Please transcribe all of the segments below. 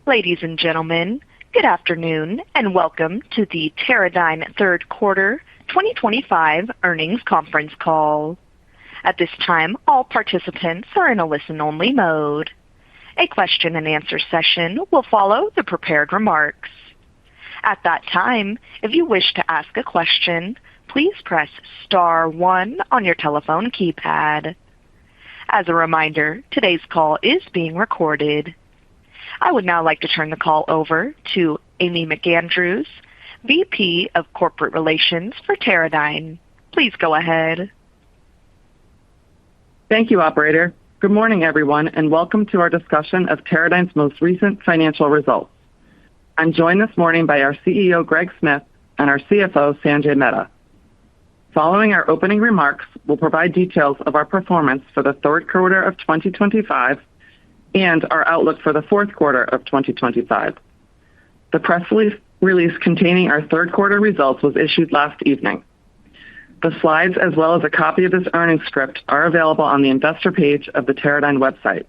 Ladies and gentlemen, good afternoon and welcome to the Teradyne third quarter 2025 earnings conference call. At this time, all participants are in a listen-only mode. A question-and-answer session will follow the prepared remarks. At that time, if you wish to ask a question, please press star one on your telephone keypad. As a reminder, today's call is being recorded. I would now like to turn the call over to Amy McAndrews, VP of Corporate Relations for Teradyne. Please go ahead. Thank you, Operator. Good morning, everyone, and welcome to our discussion of Teradyne's most recent financial results. I'm joined this morning by our CEO, Greg Smith, and our CFO, Sanjay Mehta. Following our opening remarks, we'll provide details of our performance for the third quarter of 2025 and our outlook for the fourth quarter of 2025. The press release containing our third quarter results was issued last evening. The slides, as well as a copy of this earnings script, are available on the investor page of the Teradyne website.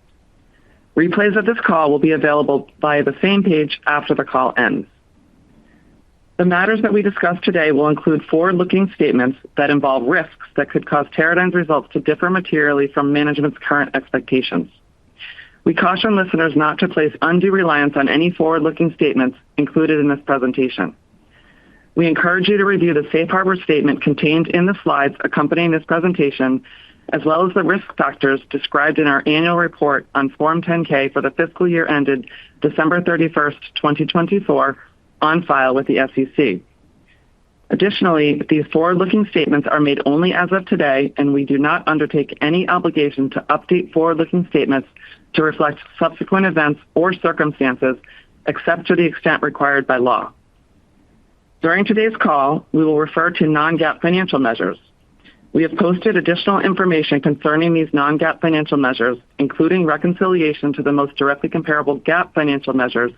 Replays of this call will be available via the same page after the call ends. The matters that we discuss today will include forward-looking statements that involve risks that could cause Teradyne's results to differ materially from management's current expectations. We caution listeners not to place undue reliance on any forward-looking statements included in this presentation. We encourage you to review the safe harbor statement contained in the slides accompanying this presentation, as well as the risk factors described in our annual report on Form 10-K for the fiscal year ended December 31st, 2024, on file with the SEC. Additionally, these forward-looking statements are made only as of today, and we do not undertake any obligation to update forward-looking statements to reflect subsequent events or circumstances, except to the extent required by law. During today's call, we will refer to non-GAAP financial measures. We have posted additional information concerning these non-GAAP financial measures, including reconciliation to the most directly comparable GAAP financial measures,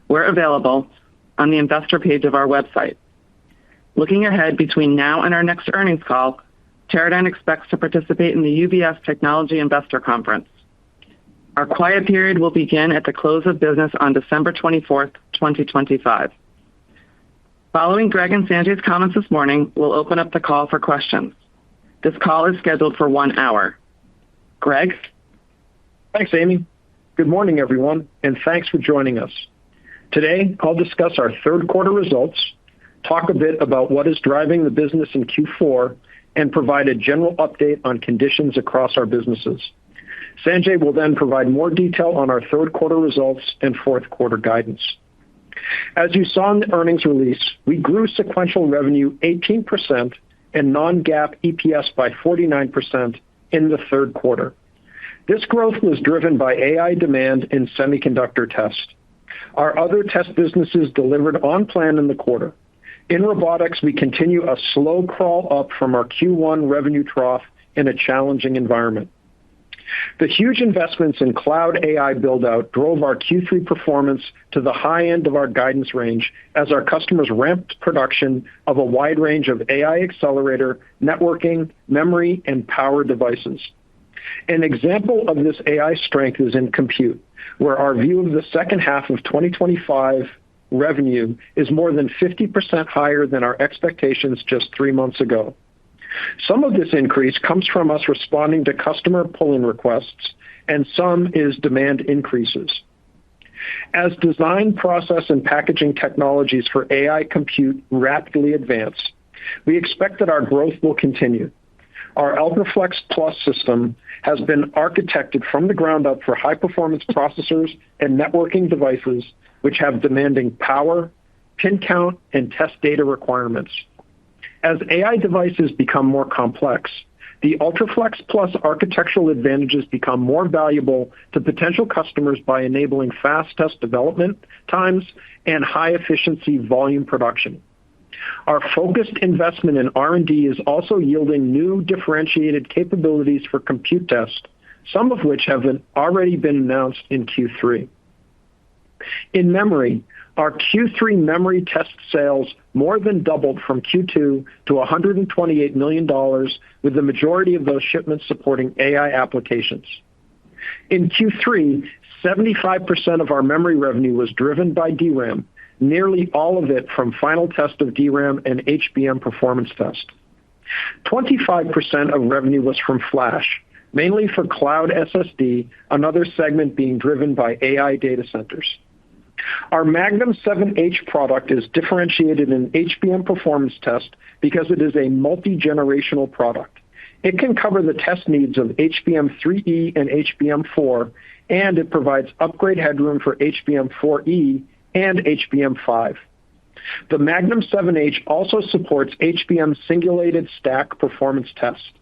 where available on the investor page of our website. Looking ahead between now and our next earnings call, Teradyne expects to participate in the UBS Technology Investor Conference. Our quiet period will begin at the close of business on December 24th, 2025. Following Greg and Sanjay's comments this morning, we'll open up the call for questions. This call is scheduled for 1 hour. Greg? Thanks, Amy. Good morning, everyone, and thanks for joining us. Today, I'll discuss our third quarter results, talk a bit about what is driving the business in Q4, and provide a general update on conditions across our businesses. Sanjay will then provide more detail on our third quarter results and fourth quarter guidance. As you saw in the earnings release, we grew sequential revenue 18% and non-GAAP EPS by 49% in the third quarter. This growth was driven by AI demand in semiconductor test. Our other test businesses delivered on plan in the quarter. In robotics, we continue a slow crawl up from our Q1 revenue trough in a challenging environment. The huge investments in cloud AI build-out drove our Q3 performance to the high end of our guidance range as our customers ramped production of a wide range of AI accelerator, networking, memory, and power devices. An example of this AI strength is in compute, where our view of the second half of 2025 revenue is more than 50% higher than our expectations just 3 months ago. Some of this increase comes from us responding to customer pulling requests, and some is demand increases. As design, process, and packaging technologies for AI compute rapidly advance, we expect that our growth will continue. Our UltraFlex Plus system has been architected from the ground up for high-performance processors and networking devices, which have demanding power, pin count, and test data requirements. As AI devices become more complex, the UltraFlex Plus architectural advantages become more valuable to potential customers by enabling fast test development times and high-efficiency volume production. Our focused investment in R&D is also yielding new differentiated capabilities for compute test, some of which have already been announced in Q3. In memory, our Q3 memory test sales more than doubled from Q2 to $128 million, with the majority of those shipments supporting AI applications. In Q3, 75% of our memory revenue was driven by DRAM, nearly all of it from final test of DRAM and HBM performance test. 25% of revenue was from flash, mainly for cloud SSD, another segment being driven by AI data centers. Our Magnum 7H product is differentiated in HBM performance test because it is a multi-generational product. It can cover the test needs of HBM3E and HBM4, and it provides upgrade headroom for HBM4E and HBM5. The Magnum 7H also supports HBM singulated stack performance test.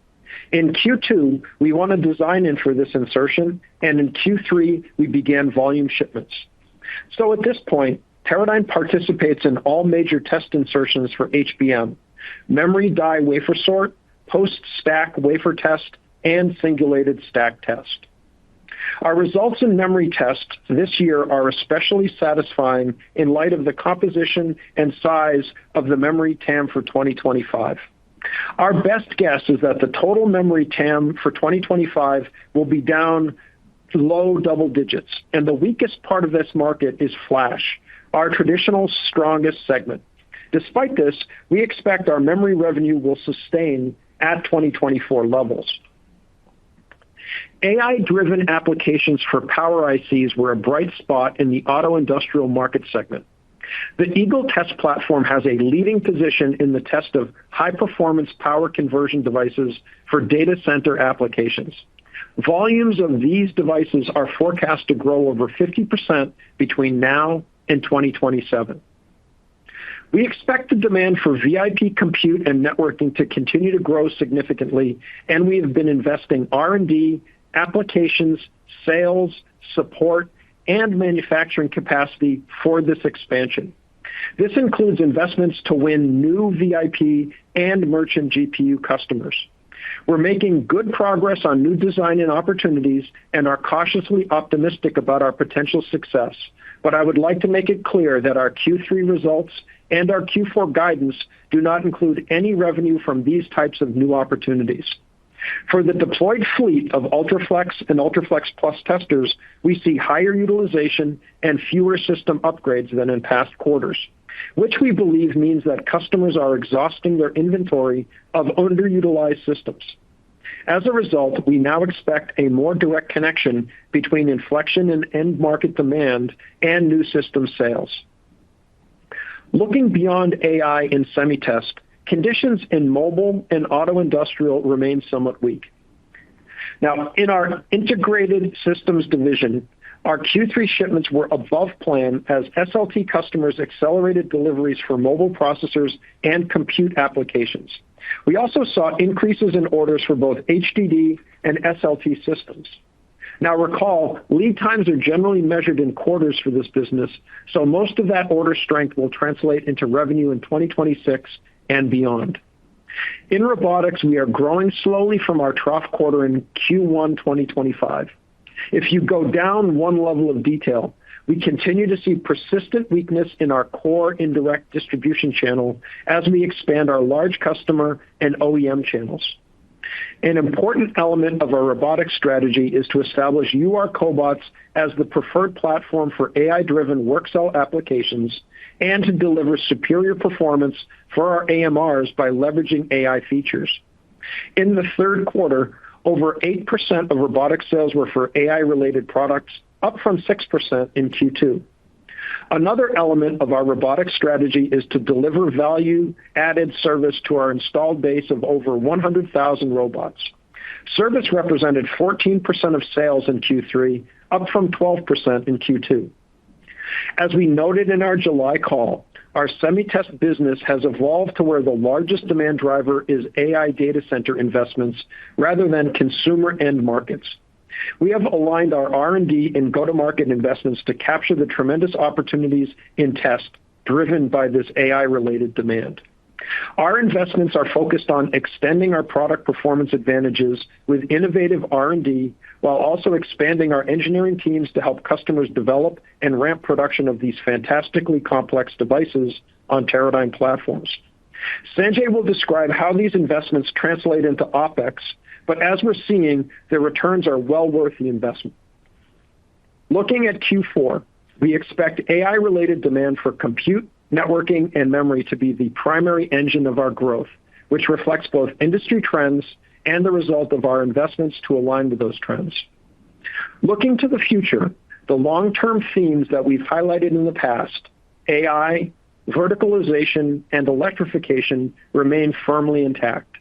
In Q2, we won a design in for this insertion, and in Q3, we began volume shipments. So at this point, Teradyne participates in all major test insertions for HBM, memory die wafer sort, post-stack wafer test, and singulated stack test. Our results in memory test this year are especially satisfying in light of the composition and size of the memory TAM for 2025. Our best guess is that the total memory TAM for 2025 will be down low double digits, and the weakest part of this market is flash, our traditional strongest segment. Despite this, we expect our memory revenue will sustain at 2024 levels. AI-driven applications for power ICs were a bright spot in the auto industrial market segment. The Eagle test platform has a leading position in the test of high-performance power conversion devices for data center applications. Volumes of these devices are forecast to grow over 50% between now and 2027. We expect the demand for VIP compute and networking to continue to grow significantly, and we have been investing R&D, applications, sales, support, and manufacturing capacity for this expansion. This includes investments to win new VIP and merchant GPU customers. We're making good progress on new design and opportunities and are cautiously optimistic about our potential success, but I would like to make it clear that our Q3 results and our Q4 guidance do not include any revenue from these types of new opportunities. For the deployed fleet of UltraFlex and UltraFlex Plus testers, we see higher utilization and fewer system upgrades than in past quarters, which we believe means that customers are exhausting their inventory of underutilized systems. As a result, we now expect a more direct connection between inflection in end market demand and new system sales. Looking beyond AI in semi-test, conditions in mobile and auto industrial remain somewhat weak. Now, in our integrated systems division, our Q3 shipments were above plan as SLT customers accelerated deliveries for mobile processors and compute applications. We also saw increases in orders for both HDD and SLT systems. Now recall, lead times are generally measured in quarters for this business, so most of that order strength will translate into revenue in 2026 and beyond. In robotics, we are growing slowly from our trough quarter in Q1 2025. If you go down one level of detail, we continue to see persistent weakness in our core indirect distribution channel as we expand our large customer and OEM channels. An important element of our robotics strategy is to establish UR cobots as the preferred platform for AI-driven work cell applications and to deliver superior performance for our AMRs by leveraging AI features. In the third quarter, over 8% of robotics sales were for AI-related products, up from 6% in Q2. Another element of our robotics strategy is to deliver value-added service to our installed base of over 100,000 robots. Service represented 14% of sales in Q3, up from 12% in Q2. As we noted in our July call, our semi-test business has evolved to where the largest demand driver is AI data center investments rather than consumer end markets. We have aligned our R&D and go-to-market investments to capture the tremendous opportunities in test driven by this AI-related demand. Our investments are focused on extending our product performance advantages with innovative R&D while also expanding our engineering teams to help customers develop and ramp production of these fantastically complex devices on Teradyne platforms. Sanjay will describe how these investments translate into OpEx, but as we're seeing, their returns are well worth the investment. Looking at Q4, we expect AI-related demand for compute, networking, and memory to be the primary engine of our growth, which reflects both industry trends and the result of our investments to align with those trends. Looking to the future, the long-term themes that we've highlighted in the past, AI, verticalization, and electrification, remain firmly intact.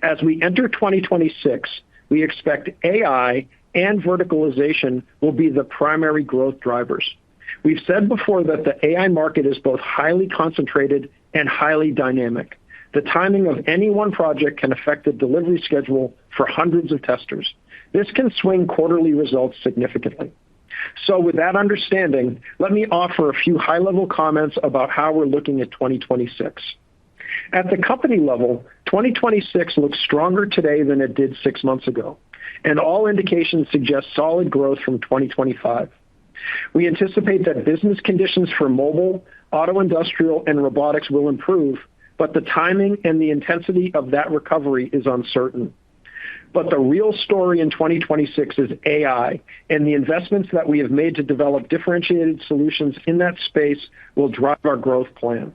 As we enter 2026, we expect AI and verticalization will be the primary growth drivers. We've said before that the AI market is both highly concentrated and highly dynamic. The timing of any one project can affect the delivery schedule for hundreds of testers. This can swing quarterly results significantly. So with that understanding, let me offer a few high-level comments about how we're looking at 2026. At the company level, 2026 looks stronger today than it did 6 months ago, and all indications suggest solid growth from 2025. We anticipate that business conditions for mobile, auto industrial, and robotics will improve, but the timing and the intensity of that recovery is uncertain. But the real story in 2026 is AI, and the investments that we have made to develop differentiated solutions in that space will drive our growth plan.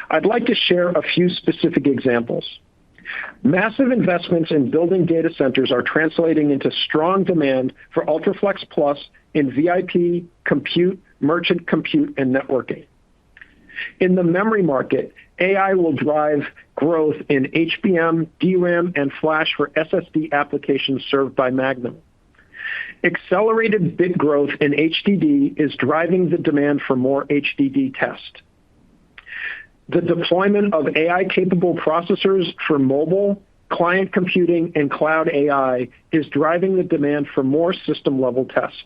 I'd like to share a few specific examples. Massive investments in building data centers are translating into strong demand for UltraFlex+ in VIP, compute, merchant compute, and networking. In the memory market, AI will drive growth in HBM, DRAM, and flash for SSD applications served by Magnum. Accelerated bit growth in HDD is driving the demand for more HDD test. The deployment of AI-capable processors for mobile, client computing, and cloud AI is driving the demand for more system-level test.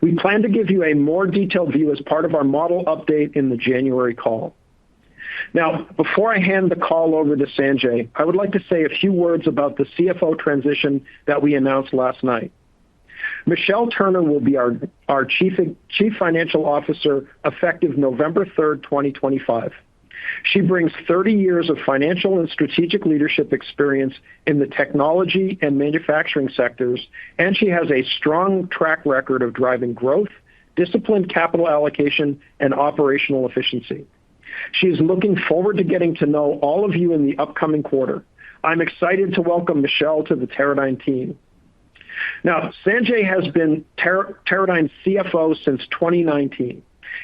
We plan to give you a more detailed view as part of our model update in the January call. Now, before I hand the call over to Sanjay, I would like to say a few words about the CFO transition that we announced last night. Michelle Turner will be our Chief Financial Officer effective November 3rd, 2025. She brings 30 years of financial and strategic leadership experience in the technology and manufacturing sectors, and she has a strong track record of driving growth, disciplined capital allocation, and operational efficiency. She is looking forward to getting to know all of you in the upcoming quarter. I'm excited to welcome Michelle to the Teradyne team. Now, Sanjay has been Teradyne's CFO since 2019,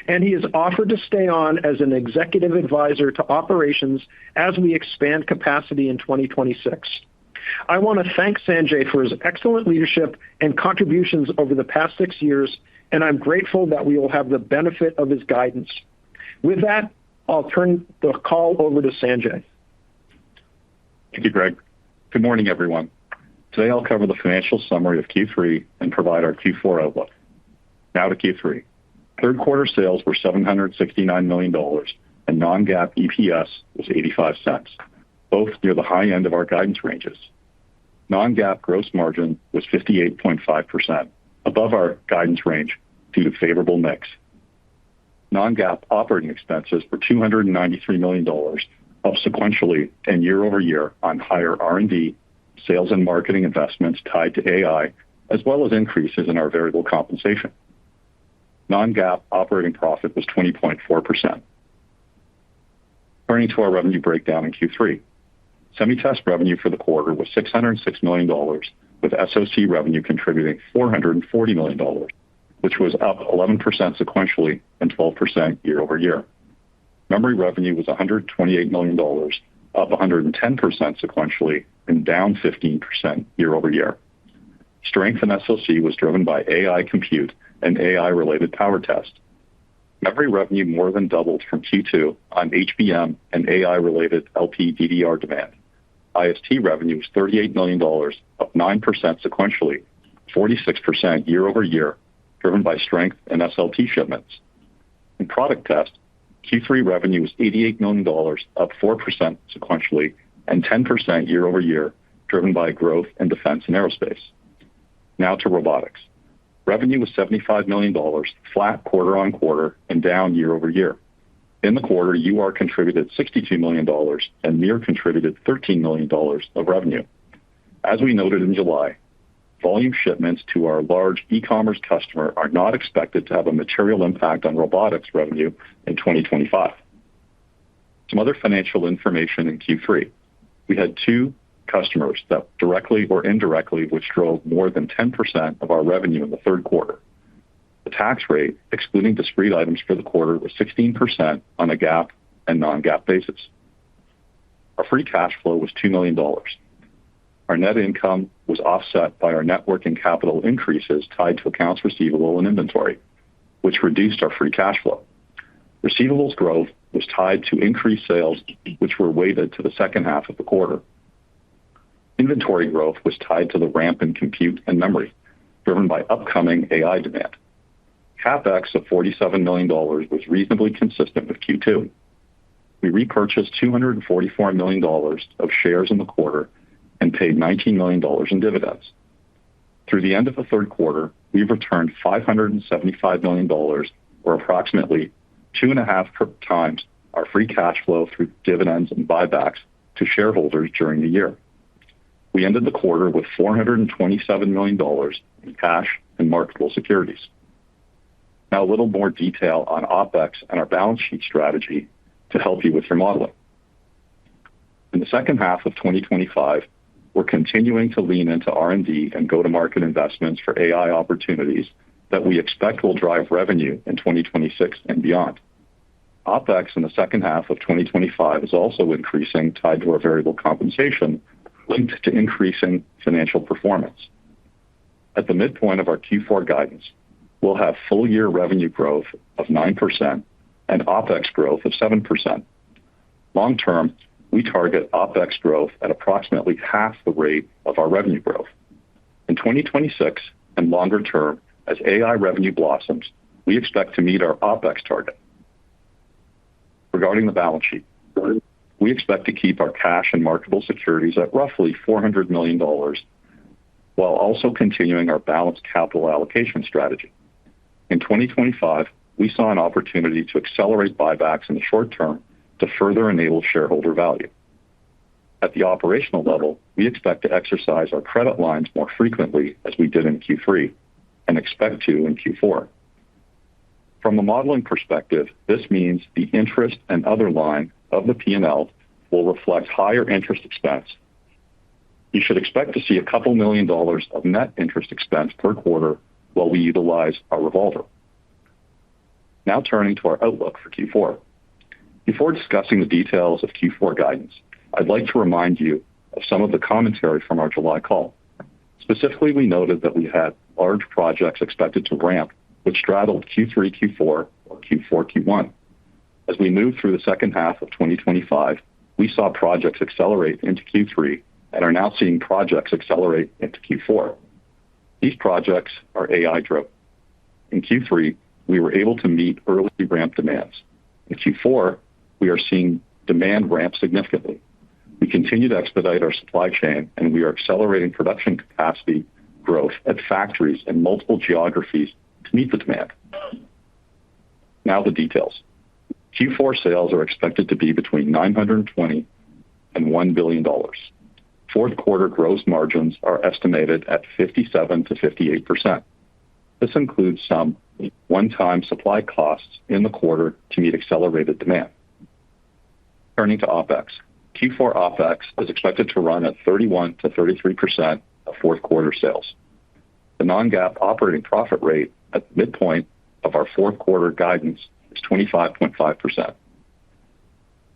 and he has offered to stay on as an executive advisor to operations as we expand capacity in 2026. I want to thank Sanjay for his excellent leadership and contributions over the past 6 years, and I'm grateful that we will have the benefit of his guidance. With that, I'll turn the call over to Sanjay. Thank you, Greg. Good morning, everyone. Today, I'll cover the financial summary of Q3 and provide our Q4 outlook. Now to Q3. Third quarter sales were $769 million, and non-GAAP EPS was 85 cents, both near the high end of our guidance ranges. Non-GAAP gross margin was 58.5%, above our guidance range due to favorable mix. Non-GAAP operating expenses were $293 million, up sequentially and year-over-year on higher R&D, sales and marketing investments tied to AI, as well as increases in our variable compensation. Non-GAAP operating profit was 20.4%. Turning to our revenue breakdown in Q3. Semi-test revenue for the quarter was $606 million, with SoC revenue contributing $440 million, which was up 11% sequentially and 12% year-over-year. Memory revenue was $128 million, up 110% sequentially and down 15% year-over-year. Strength in SoC was driven by AI compute and AI-related power test. Memory revenue more than doubled from Q2 on HBM and AI-related LPDDR demand. IST revenue was $38 million, up 9% sequentially, 46% year-over-year, driven by strength in SLT shipments. In product test, Q3 revenue was $88 million, up 4% sequentially and 10% year-over-year, driven by growth in defense and aerospace. Now to robotics. Revenue was $75 million, flat quarter-on-quarter and down year-over-year. In the quarter, UR contributed $62 million and MiR contributed $13 million of revenue. As we noted in July, volume shipments to our large e-commerce customer are not expected to have a material impact on robotics revenue in 2025. Some other financial information in Q3. We had two customers that directly or indirectly which drove more than 10% of our revenue in the third quarter. The tax rate, excluding discrete items for the quarter, was 16% on a GAAP and non-GAAP basis. Our free cash flow was $2 million. Our net income was offset by our net working capital increases tied to accounts receivable and inventory, which reduced our free cash flow. Receivables growth was tied to increased sales, which were weighted to the second half of the quarter. Inventory growth was tied to the ramp in compute and memory, driven by upcoming AI demand. CapEx of $47 million was reasonably consistent with Q2. We repurchased $244 million of shares in the quarter and paid $19 million in dividends. Through the end of the third quarter, we've returned $575 million, or approximately 2.5 times our free cash flow through dividends and buybacks to shareholders during the year. We ended the quarter with $427 million in cash and marketable securities. Now a little more detail on OpEx and our balance sheet strategy to help you with your modeling. In the second half of 2025, we're continuing to lean into R&D and go-to-market investments for AI opportunities that we expect will drive revenue in 2026 and beyond. OpEx in the second half of 2025 is also increasing, tied to our variable compensation linked to increasing financial performance. At the midpoint of our Q4 guidance, we'll have full-year revenue growth of 9% and OpEx growth of 7%. Long-term, we target OpEx growth at approximately half the rate of our revenue growth. In 2026 and longer term, as AI revenue blossoms, we expect to meet our OpEx target. Regarding the balance sheet, we expect to keep our cash and marketable securities at roughly $400 million, while also continuing our balanced capital allocation strategy. In 2025, we saw an opportunity to accelerate buybacks in the short term to further enable shareholder value. At the operational level, we expect to exercise our credit lines more frequently as we did in Q3 and expect to in Q4. From a modeling perspective, this means the interest and other line of the P&L will reflect higher interest expense. You should expect to see a couple $2 million of net interest expense per quarter while we utilize our revolver. Now turning to our outlook for Q4. Before discussing the details of Q4 guidance, I'd like to remind you of some of the commentary from our July call. Specifically, we noted that we had large projects expected to ramp, which straddled Q3, Q4, or Q4, Q1. As we moved through the second half of 2025, we saw projects accelerate into Q3 and are now seeing projects accelerate into Q4. These projects are AI-driven. In Q3, we were able to meet early ramp demands. In Q4, we are seeing demand ramp significantly. We continue to expedite our supply chain, and we are accelerating production capacity growth at factories in multiple geographies to meet the demand. Now the details. Q4 sales are expected to be between $920 and $1 billion. Fourth quarter gross margins are estimated at 57 to 58%. This includes some one-time supply costs in the quarter to meet accelerated demand. Turning to OpEx. Q4 OpEx is expected to run at 31 to 33% of fourth quarter sales. The non-GAAP operating profit rate at the midpoint of our fourth quarter guidance is 25.5%.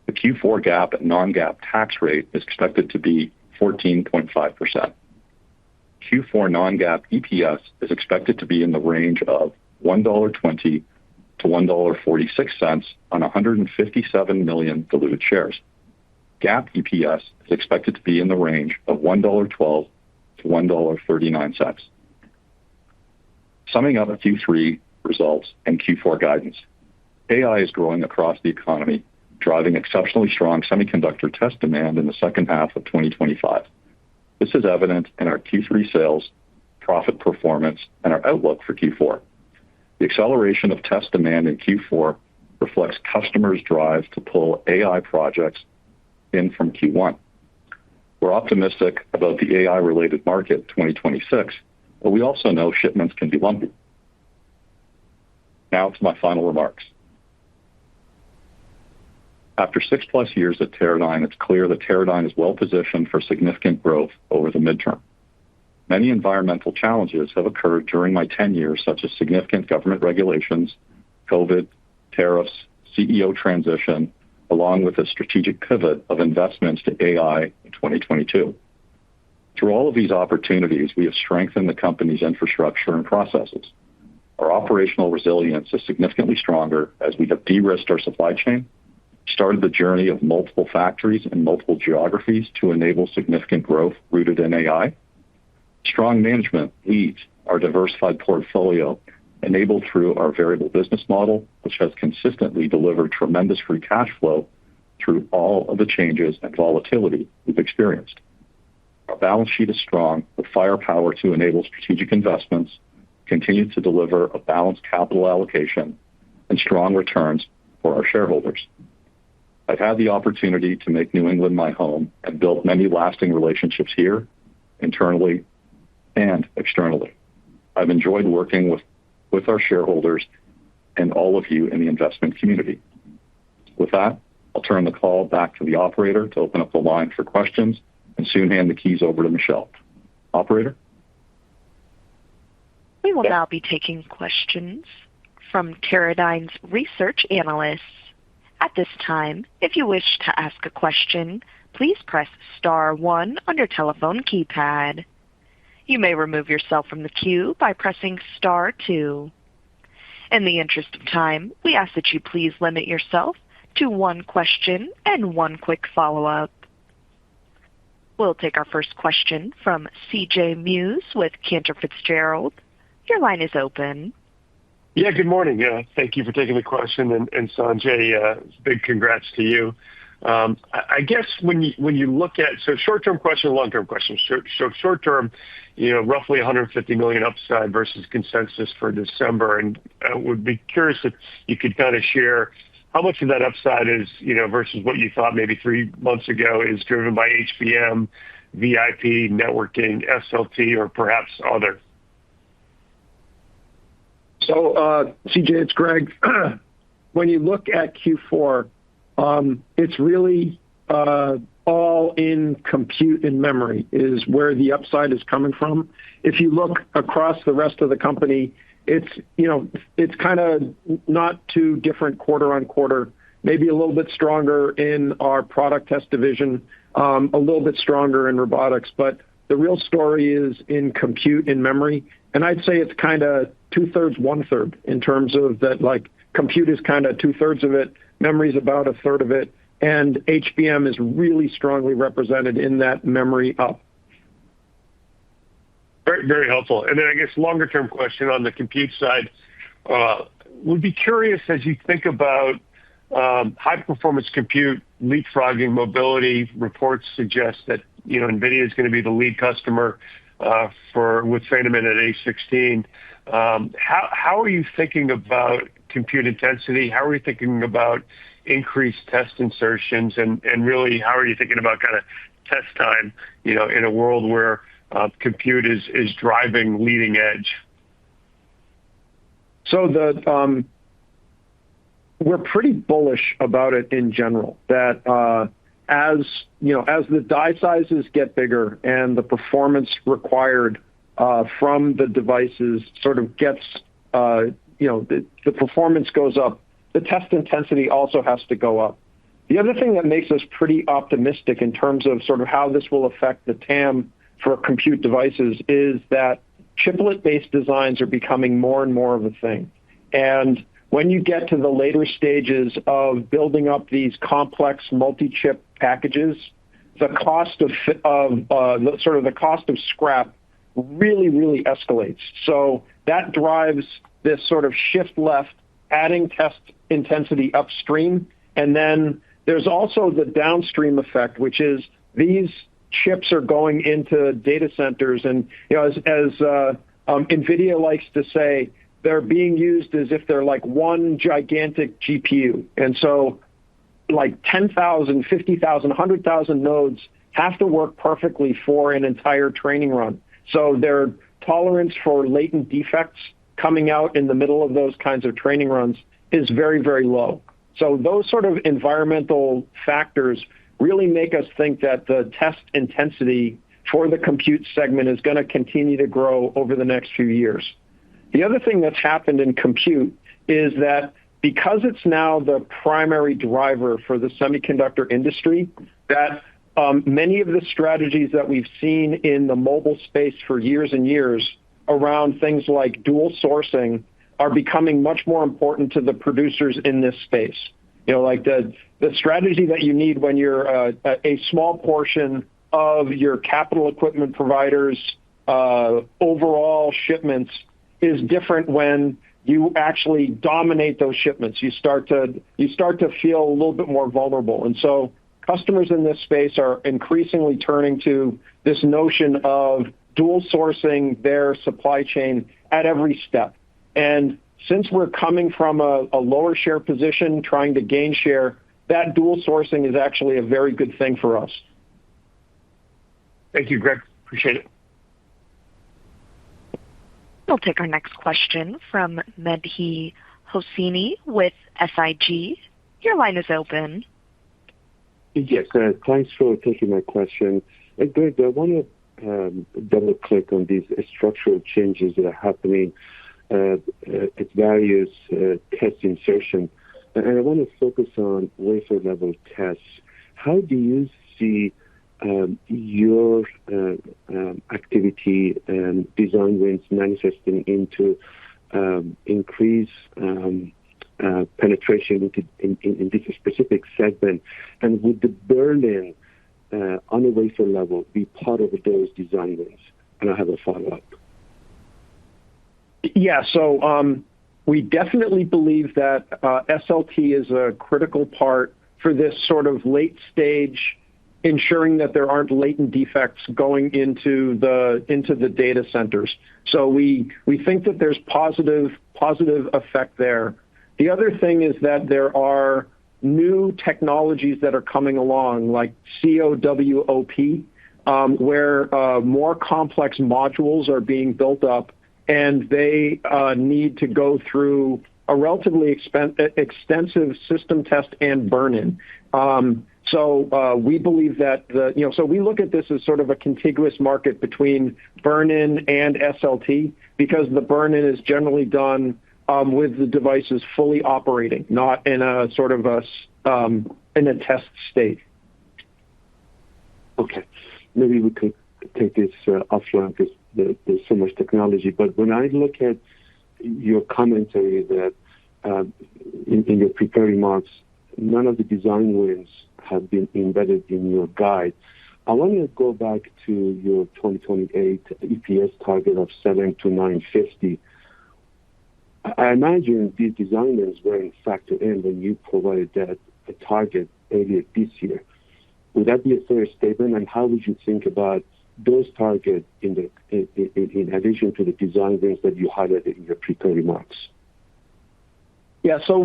The Q4 GAAP and non-GAAP tax rate is expected to be 14.5%. Q4 non-GAAP EPS is expected to be in the range of $1.20 to $1.46 on 157 million diluted shares. GAAP EPS is expected to be in the range of $1.12 to $1.39. Summing up Q3 results and Q4 guidance, AI is growing across the economy, driving exceptionally strong semiconductor test demand in the second half of 2025. This is evident in our Q3 sales, profit performance, and our outlook for Q4. The acceleration of test demand in Q4 reflects customers' drive to pull AI projects in from Q1. We're optimistic about the AI-related market 2026 but we also know shipments can be lumpy. Now to my final remarks. After 6+ years at Teradyne, it's clear that Teradyne is well positioned for significant growth over the midterm. Many environmental challenges have occurred during my tenure, such as significant government regulations, COVID, tariffs, CEO transition, along with a strategic pivot of investments to AI in 2022. Through all of these opportunities, we have strengthened the company's infrastructure and processes. Our operational resilience is significantly stronger as we have de-risked our supply chain, started the journey of multiple factories in multiple geographies to enable significant growth rooted in AI. Strong management leads our diversified portfolio enabled through our variable business model, which has consistently delivered tremendous free cash flow through all of the changes and volatility we've experienced. Our balance sheet is strong with firepower to enable strategic investments, continue to deliver a balanced capital allocation, and strong returns for our shareholders. I've had the opportunity to make New England my home and built many lasting relationships here, internally and externally. I've enjoyed working with our shareholders and all of you in the investment community. With that, I'll turn the call back to the operator to open up the line for questions and soon hand the keys over to Michelle. Operator? We will now be taking questions from Teradyne's research analysts. At this time, if you wish to ask a question, please press *1 on your telephone keypad. You may remove yourself from the queue by pressing *2. In the interest of time, we ask that you please limit yourself to one question and one quick follow-up. We'll take our first question from C.J. Muse with Cantor Fitzgerald. Your line is open. Yeah, good morning. Thank you for taking the question. And Sanjay, big congrats to you. I guess when you look at, so short-term question, long-term question. So short-term, roughly $150 million upside versus consensus for December. And I would be curious if you could kind of share how much of that upside is, versus what you thought maybe 3 months ago is driven by HBM, VIP, networking, SLT, or perhaps other. So, CJ, it's Greg. When you look at Q4, it's really all in compute and memory is where the upside is coming from. If you look across the rest of the company, it's kind of not too different quarter on quarter, maybe a little bit stronger in our product test division, a little bit stronger in robotics, but the real story is in compute and memory. And I'd say it's kind of 2/3, 1/3 in terms of that, like compute is kind of 2/3 of it, memory is about 1/3 of it, and HBM is really strongly represented in that memory up. Very, very helpful. And then I guess longer term question on the compute side, would be curious as you think about high performance compute, leapfrogging mobility. Reports suggest that NVIDIA is going to be the lead customer with Feynman at A16. How are you thinking about compute intensity? How are you thinking about increased test insertions? And really, how are you thinking about kind of test time, in a world where compute is driving leading edge? So we're pretty bullish about it in general, that as the die sizes get bigger and the performance required from the devices sort of gets, the performance goes up, the test intensity also has to go up. The other thing that makes us pretty optimistic in terms of sort of how this will affect the TAM for compute devices is that chiplet-based designs are becoming more and more of a thing. And when you get to the later stages of building up these complex multi-chip packages, the cost of the cost of scrap really, really escalates. So that drives this sort of shift left, adding test intensity upstream. And then there's also the downstream effect, which is these chips are going into data centers. And as NVIDIA likes to say, they're being used as if they're like one gigantic GPU. And so like 10,000, 50,000, 100,000 nodes have to work perfectly for an entire training run. So they're tolerance for latent defects coming out in the middle of those kinds of training runs is very, very low. So those sort of environmental factors really make us think that the test intensity for the compute segment is going to continue to grow over the next few years. The other thing that's happened in compute is that because it's now the primary driver for the semiconductor industry, that many of the strategies that we've seen in the mobile space for years and years around things like dual sourcing are becoming much more important to the producers in this space. You know, like the strategy that you need when you're a small portion of your capital equipment providers' overall shipments is different when you actually dominate those shipments. You start to feel a little bit more vulnerable. And so customers in this space are increasingly turning to this notion of dual sourcing their supply chain at every step. And since we're coming from a lower share position, trying to gain share, that dual sourcing is actually a very good thing for us. Thank you, Greg. Appreciate it. We'll take our next question from Mehdi Hosseini with SIG. Your line is open. Yes, thanks for taking my question. Greg, I want to double click on these structural changes that are happening at various test insertion. And I want to focus on wafer level tests. How do you see your activity and design wins manifesting into increased penetration in this specific segment? And would the burn-in on a wafer level be part of those design wins? And I have a follow-up. Yeah, so we definitely believe that SLT is a critical part for this sort of late stage, ensuring that there aren't latent defects going into the data centers. So we think that there's positive effect there. The other thing is that there are new technologies that are coming along, like COWOP, where more complex modules are being built up, and they need to go through a relatively extensive system test and burn-in. So we believe that so we look at this as sort of a contiguous market between burn-in and SLT, because the burn-in is generally done with the devices fully operating, not in a sort of in a test state. Okay, maybe we could take this offline because there's so much technology. But when I look at your commentary that in your prepared remarks, none of the design wins have been embedded in your guide. I want to go back to your 2028 EPS target of 7 to 950. I imagine these design wins were in factored in when you provided that a target earlier this year. Would that be a fair statement? And how would you think about those targets in addition to the design wins that you highlighted in your prepared remarks? Yeah, so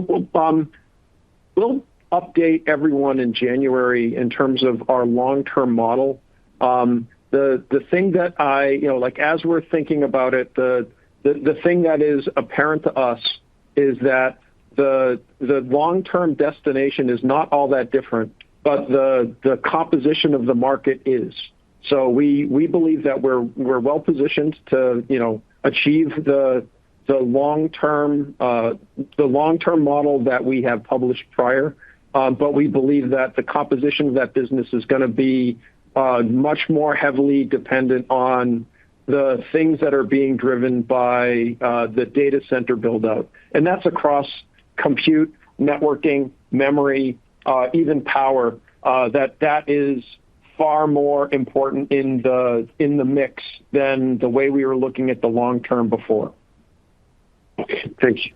we'll update everyone in January in terms of our long-term model. The thing that as we're thinking about it, the thing that is apparent to us is that the long-term destination is not all that different, but the composition of the market is. So we believe that we're well positioned to achieve the long-term model that we have published prior, but we believe that the composition of that business is going to be much more heavily dependent on the things that are being driven by the data center build out, and that's across compute, networking, memory, even power. That is far more important in the mix than the way we were looking at the long term before. Okay, thank you.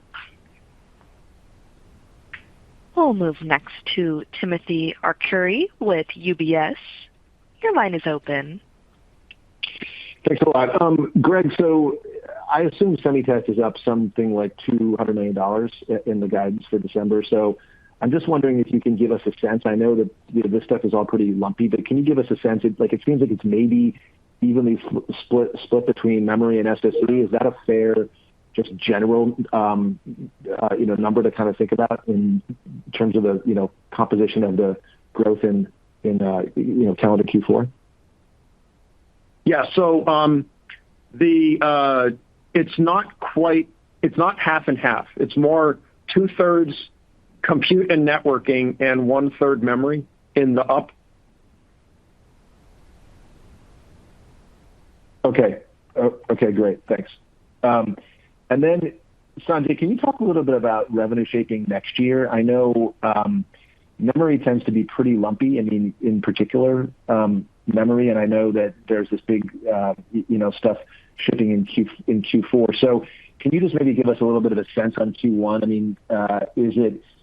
We'll move next to Timothy Arcuri with UBS. Your line is open. Thanks a lot. Greg, so I assume SemiTest is up something like $200 million in the guidance for December. So I'm just wondering if you can give us a sense. I know that this stuff is all pretty lumpy, but can you give us a sense? It seems like it's maybe evenly split between memory and SSD. Is that a fair, just general, number to kind of think about in terms of the, composition of the growth in calendar Q4? Yeah. So it's not half and half. It's more 2/3 compute and networking and 1/3 memory in the up. Okay. Okay, great. Thanks. And then, Sanjay, can you talk a little bit about revenue shaping next year? I know memory tends to be pretty lumpy. I mean, in particular, memory, and I know that there's this big, stuff shipping in Q4. So can you just maybe give us a little bit of a sense on Q1? I mean,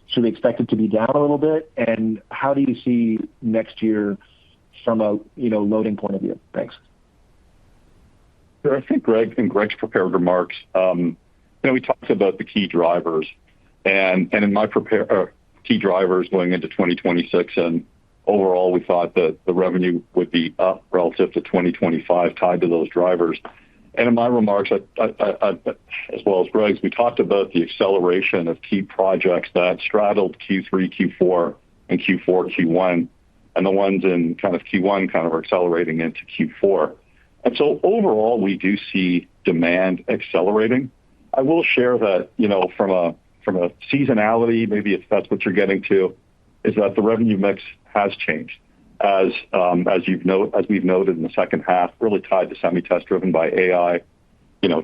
should we expect it to be down a little bit? And how do you see next year from a, loading point of view? Thanks. Sure. I think in Greg's prepared remarks, we talked about the key drivers, and in my key drivers going into 2026, and overall, we thought that the revenue would be up relative to 2025 tied to those drivers. And in my remarks, as well as Greg's, we talked about the acceleration of key projects that straddled Q3, Q4, and Q4, Q1, and the ones in kind of Q1 kind of are accelerating into Q4. And so overall, we do see demand accelerating. I will share that, from a seasonality, maybe if that's what you're getting to, is that the revenue mix has changed as we've noted in the second half, really tied to semi-test driven by AI,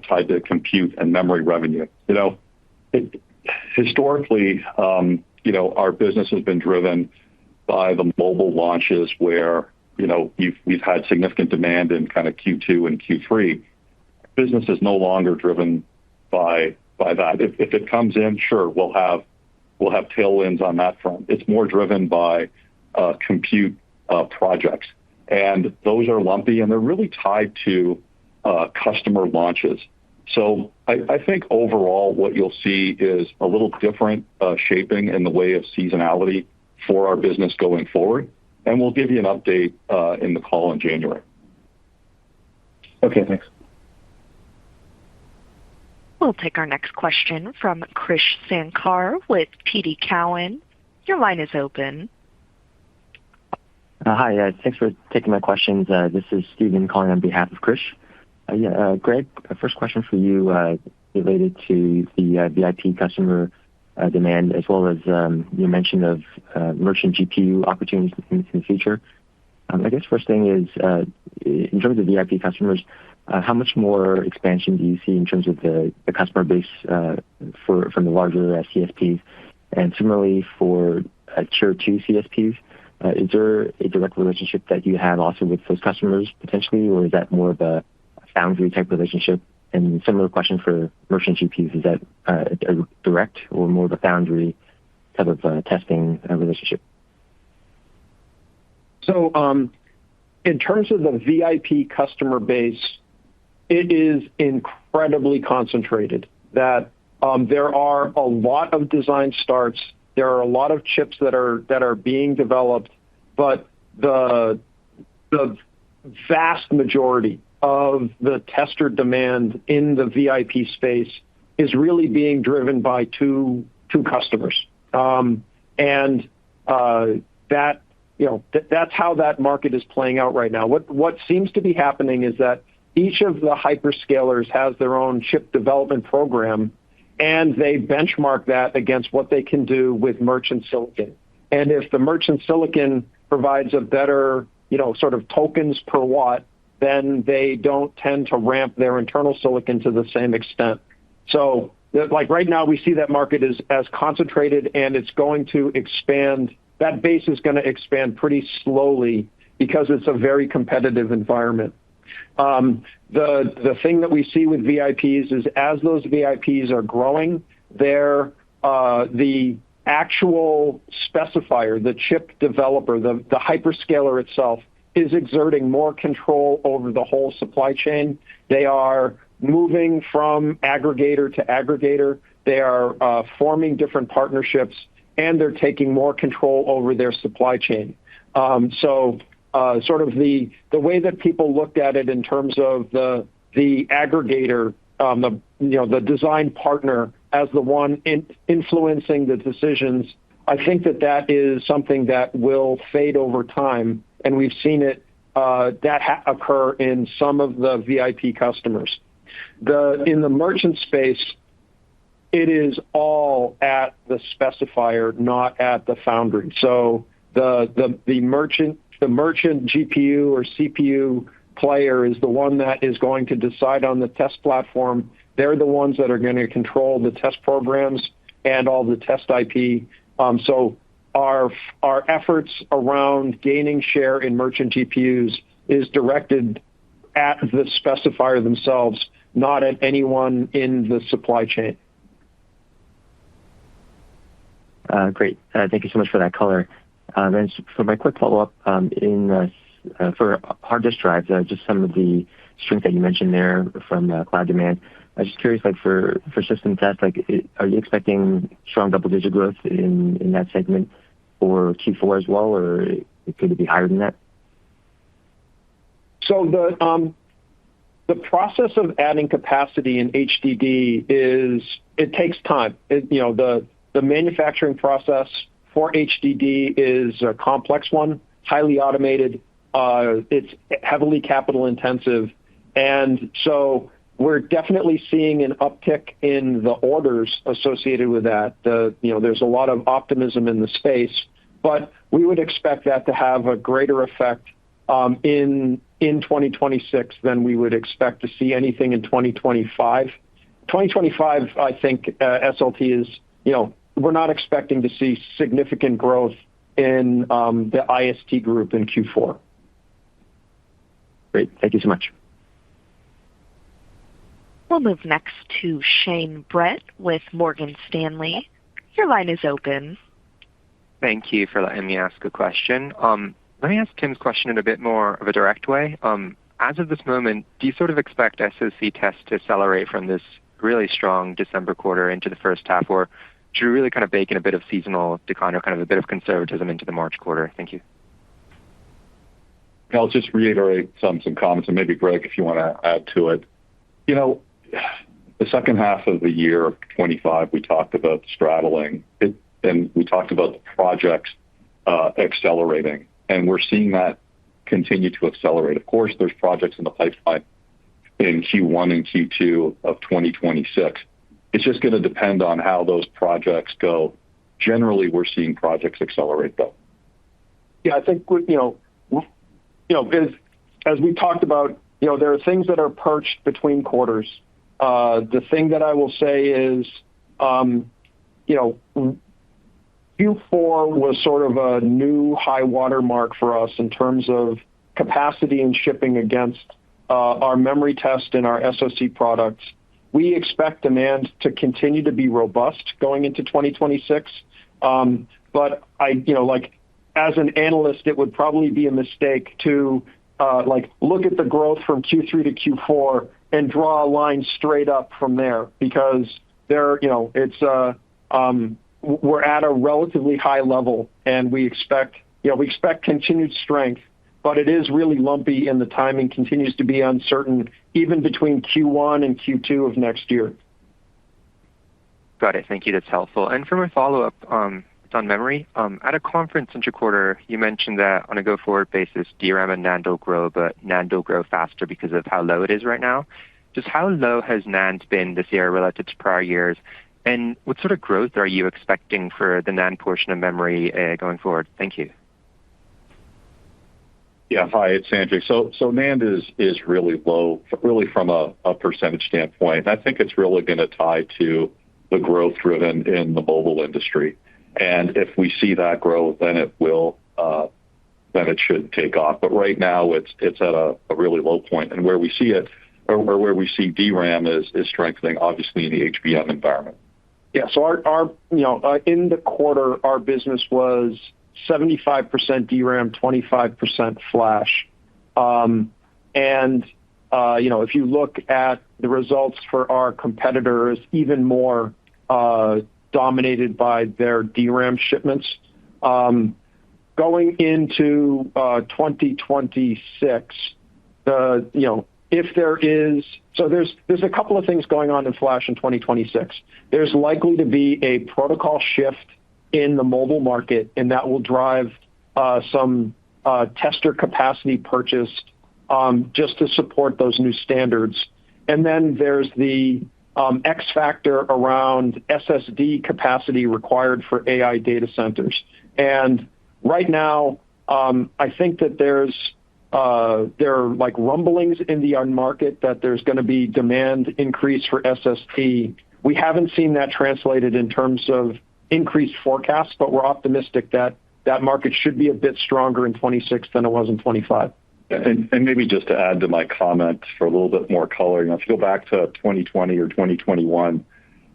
tied to compute and memory revenue. Historically, our business has been driven by the mobile launches where, we've had significant demand in kind of Q2 and Q3. Business is no longer driven by that. If it comes in, sure, we'll have tailwinds on that front. It's more driven by compute projects, and those are lumpy, and they're really tied to customer launches. So I think overall what you'll see is a little different shaping in the way of seasonality for our business going forward, and we'll give you an update in the call in January. Okay, thanks. We'll take our next question from Krish Sankar with TD Cowen. Your line is open. Hi, thanks for taking my questions. This is Steven calling on behalf of Krish. Greg, first question for you related to the VIP customer demand, as well as your mention of merchant GPU opportunities in the future. I guess first thing is, in terms of VIP customers, how much more expansion do you see in terms of the customer base from the larger CSPs? And similarly for Tier 2 CSPs, is there a direct relationship that you have also with those customers potentially, or is that more of a foundry type relationship? And similar question for merchant GPUs, is that a direct or more of a foundry type of testing relationship? So in terms of the VIP customer base, it is incredibly concentrated. That there are a lot of design starts, there are a lot of chips that are being developed, but the vast majority of the tester demand in the VIP space is really being driven by two customers, and that that's how that market is playing out right now. What seems to be happening is that each of the hyperscalers has their own chip development program, and they benchmark that against what they can do with merchant silicon. And if the merchant silicon provides a better, sort of tokens per watt, then they don't tend to ramp their internal silicon to the same extent. So like right now, we see that market as concentrated, and it's going to expand. That base is going to expand pretty slowly because it's a very competitive environment. The thing that we see with VIPs is as those VIPs are growing, the actual specifier, the chip developer, the hyperscaler itself is exerting more control over the whole supply chain. They are moving from aggregator to aggregator. They are forming different partnerships, and they're taking more control over their supply chain. So sort of the way that people looked at it in terms of the aggregator, the design partner as the one influencing the decisions. I think that is something that will fade over time, and we've seen it occur in some of the VIP customers. In the merchant space, it is all at the specifier, not at the foundry. So the merchant GPU or CPU player is the one that is going to decide on the test platform. They're the ones that are going to control the test programs and all the test IP. So our efforts around gaining share in merchant GPUs is directed at the specifier themselves, not at anyone in the supply chain. Great. Thank you so much for that color. And for my quick follow-up, for hard disk drives, just some of the strength that you mentioned there from cloud demand. I was just curious, for system test, are you expecting strong double-digit growth in that segment for Q4 as well, or could it be higher than that? So the process of adding capacity in HDD it takes time. The manufacturing process for HDD is a complex one, highly automated. It's heavily capital intensive, and so we're definitely seeing an uptick in the orders associated with that. There's a lot of optimism in the space, but we would expect that to have a greater effect in 2026 than we would expect to see anything in 2025. 2025, I think SLT is, we're not expecting to see significant growth in the IST group in Q4. Great. Thank you so much. We'll move next to Shane Brett with Morgan Stanley. Your line is open. Thank you for letting me ask a question. Let me ask Tim's question in a bit more of a direct way. As of this moment, do you sort of expect SoC tests to accelerate from this really strong December quarter into the first half, or should we really kind of bake in a bit of seasonal decline or kind of a bit of conservatism into the March quarter? Thank you. I'll just reiterate some comments, and maybe Greg, if you want to add to it. The second half of the year of 25, we talked about straddling it, and we talked about the projects accelerating, and we're seeing that continue to accelerate. Of course, there's projects in the pipeline in Q1 and Q2 of 2026. It's just going to depend on how those projects go. Generally, we're seeing projects accelerate, though. Yeah, I think as we talked about, there are things that are perched between quarters. The thing that I will say is, Q4 was sort of a new high water mark for us in terms of capacity and shipping against our memory test and our SoC products. We expect demand to continue to be robust going into 2026. But as an analyst, it would probably be a mistake to look at the growth from Q3 to Q4 and draw a line straight up from there, because we're at a relatively high level, and we expect continued strength, but it is really lumpy, and the timing continues to be uncertain, even between Q1 and Q2 of next year. Got it. Thank you. That's helpful. And for my follow-up, it's on memory. At a conference intra-quarter, you mentioned that on a go-forward basis, DRAM and NAND will grow, but NAND will grow faster because of how low it is right now. Just how low has NAND been this year relative to prior years? And what sort of growth are you expecting for the NAND portion of memory going forward? Thank you. Yeah, hi, it's Sanjay. So NAND is really low, really from a percentage standpoint. I think it's really going to tie to the growth driven in the mobile industry. And if we see that growth, then it should take off. But right now, it's at a really low point. And where we see it, or where we see DRAM is strengthening, obviously in the HBM environment. Yeah. So our in the quarter, our business was 75% DRAM, 25% flash. If you look at the results for our competitors, even more dominated by their DRAM shipments. going into 2026, if there is, so there's a couple of things going on in flash in 2026. There's likely to be a protocol shift in the mobile market, and that will drive some tester capacity purchased just to support those new standards. And then there's the X factor around SSD capacity required for AI data centers. And right now, I think that there are like rumblings in the market that there's going to be demand increase for SSD. We haven't seen that translated in terms of increased forecasts, but we're optimistic that that market should be a bit stronger in 26 than it was in 25. And maybe just to add to my comment for a little bit more color, if you go back to 2020 or 2021,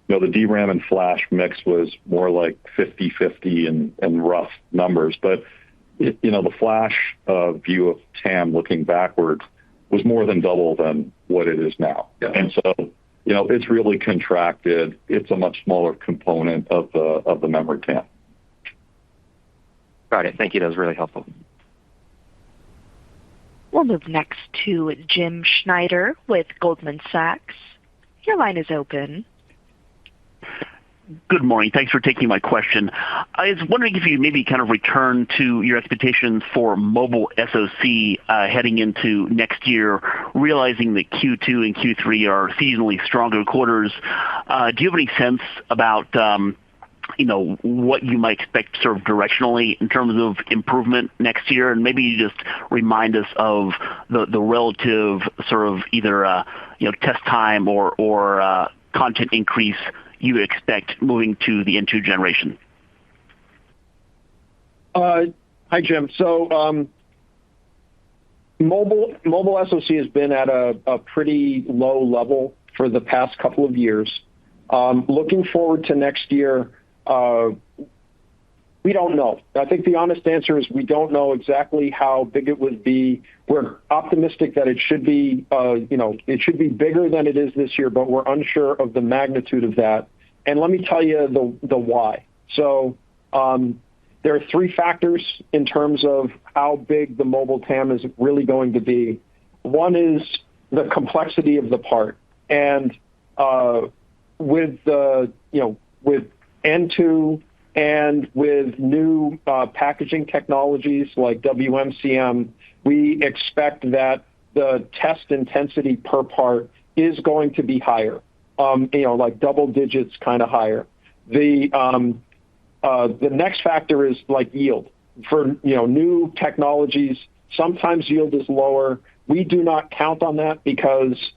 the DRAM and flash mix was more like 50-50 in rough numbers. But, the flash view of TAM looking backwards was more than double than what it is now. Yeah. And so, it's really contracted. It's a much smaller component of the memory TAM. Got it. Thank you. That was really helpful. We'll move next to Jim Schneider with Goldman Sachs. Your line is open. Good morning. Thanks for taking my question. I was wondering if you maybe kind of return to your expectations for mobile SoC heading into next year, realizing that Q2 and Q3 are seasonally stronger quarters. Do you have any sense about what you might expect sort of directionally in terms of improvement next year? And maybe you just remind us of the relative sort of either test time or content increase you expect moving to the N2 generation. Hi, Jim. So mobile SoC has been at a pretty low level for the past couple of years. Looking forward to next year, we don't know. I think the honest answer is we don't know exactly how big it would be. We're optimistic that it should be, it should be bigger than it is this year, but we're unsure of the magnitude of that. And let me tell you the why. So there are three factors in terms of how big the mobile TAM is really going to be. One is the complexity of the part, and with N2 and with new packaging technologies like WMCM, we expect that the test intensity per part is going to be higher, like double digits kind of higher. The next factor is like yield. For new technologies, sometimes yield is lower. We do not count on that because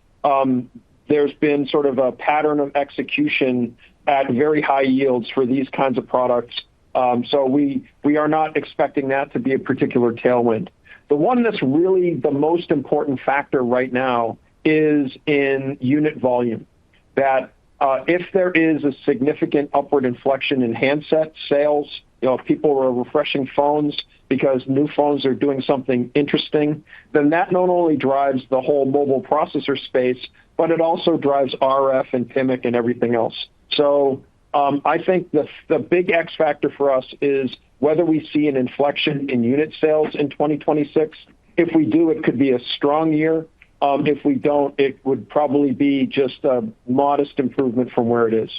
there's been sort of a pattern of execution at very high yields for these kinds of products. So we are not expecting that to be a particular tailwind. The one that's really the most important factor right now is in unit volume. That if there is a significant upward inflection in handset sales, if people are refreshing phones because new phones are doing something interesting, then that not only drives the whole mobile processor space, but it also drives RF and PMIC and everything else. So I think the big X factor for us is whether we see an inflection in unit sales in 2026. If we do, it could be a strong year. If we don't, it would probably be just a modest improvement from where it is.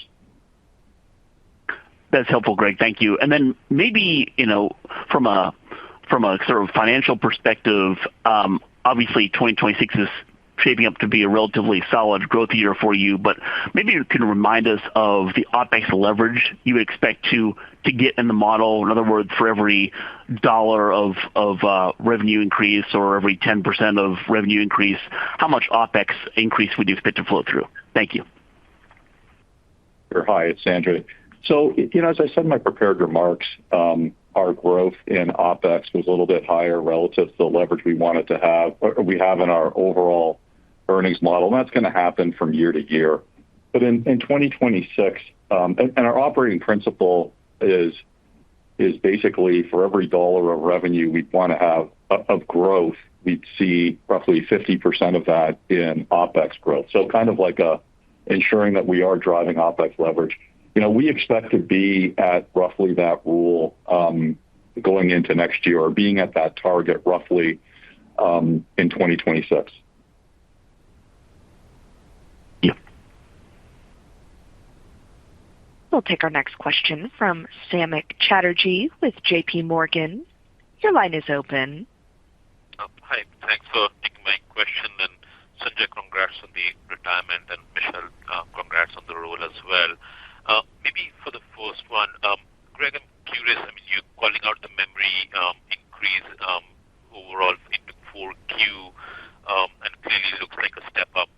That's helpful, Greg. Thank you. And then maybe, from a sort of financial perspective, obviously 2026 is shaping up to be a relatively solid growth year for you, but maybe you can remind us of the OpEx leverage you expect to get in the model. In other words, for every dollar of revenue increase or every 10% of revenue increase, how much OpEx increase would you expect to flow through? Thank you. Sure. Hi, it's Sanjay. So, as I said in my prepared remarks, our growth in OpEx was a little bit higher relative to the leverage we wanted to have, or we have in our overall earnings model. And that's going to happen from year to year. But in 2026, and our operating principle is basically for every dollar of revenue we'd want to have of growth, we'd see roughly 50% of that in OpEx growth. So kind of like ensuring that we are driving OpEx leverage. We expect to be at roughly that rule going into next year or being at that target roughly in 2026. Yeah. We'll take our next question from Samik Chatterjee with JP Morgan. Your line is open. Hi, thanks for taking my question. And Sanjay, congrats on the retirement, and Michelle, congrats on the role as well. Maybe for the first one, Greg, I'm curious. I mean, you're calling out the memory increase overall into 4Q, and clearly looks like a step up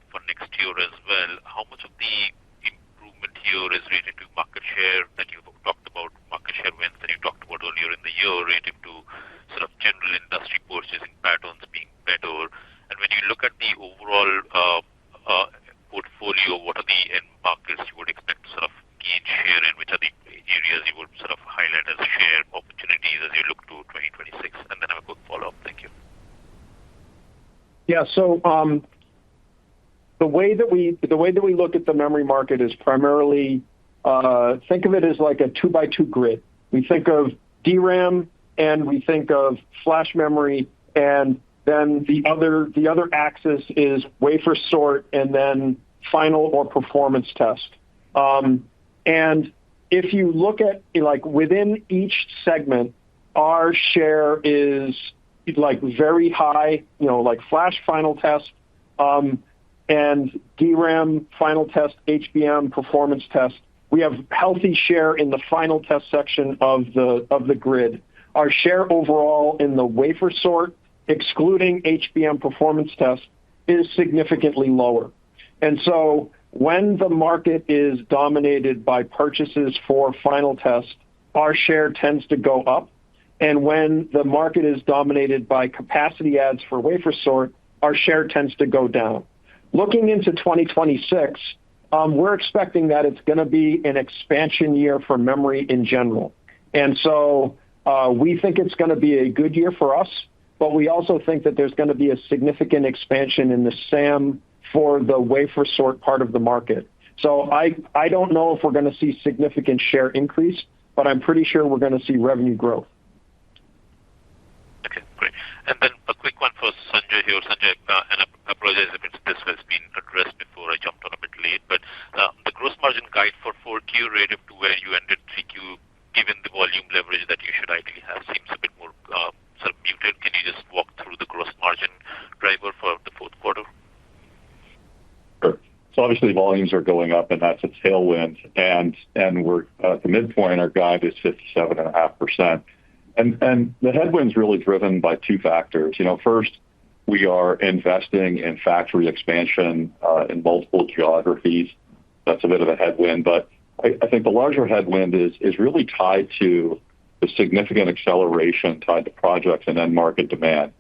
for next year as well. How much of the improvement here is related to market share that you talked about, market share wins that you talked about earlier in the year, relative to sort of general industry purchasing patterns being better? And when you look at the overall portfolio, what are the end markets you would expect to sort of gain share in? Which are the areas you would sort of highlight as share opportunities as you look to 2026? And then I have a quick follow-up. Thank you. Yeah. So the way that we look at the memory market is primarily think of it as like a 2x2 grid. We think of DRAM and we think of flash memory, and then the other axis is wafer sort and then final or performance test. And if you look at like within each segment, our share is like very high, like flash final test, and DRAM final test, HBM performance test. We have healthy share in the final test section of the grid. Our share overall in the wafer sort, excluding HBM performance test, is significantly lower. And so when the market is dominated by purchases for final test, our share tends to go up. And when the market is dominated by capacity adds for wafer sort, our share tends to go down. Looking into 2026, we're expecting that it's going to be an expansion year for memory in general. And so we think it's going to be a good year for us, but we also think that there's going to be a significant expansion in the SAM for the wafer sort part of the market. So I don't know if we're going to see significant share increase, but I'm pretty sure we're going to see revenue growth. Okay, great. And then a quick one for Sanjay here. Sanjay, and I apologize if this has been addressed before, I jumped on a bit late, but the gross margin guide for 4Q relative to where you ended 3Q, given the volume leverage that you should ideally have, seems a bit more sort of muted. Can you just walk through the gross margin driver for the fourth quarter? Sure. So obviously volumes are going up, and that's a tailwind. And we're at the midpoint, our guide is 57.5%. And the headwind's really driven by two factors. First, we are investing in factory expansion in multiple geographies. That's a bit of a headwind. But I think the larger headwind is really tied to the significant acceleration tied to projects and end market demand.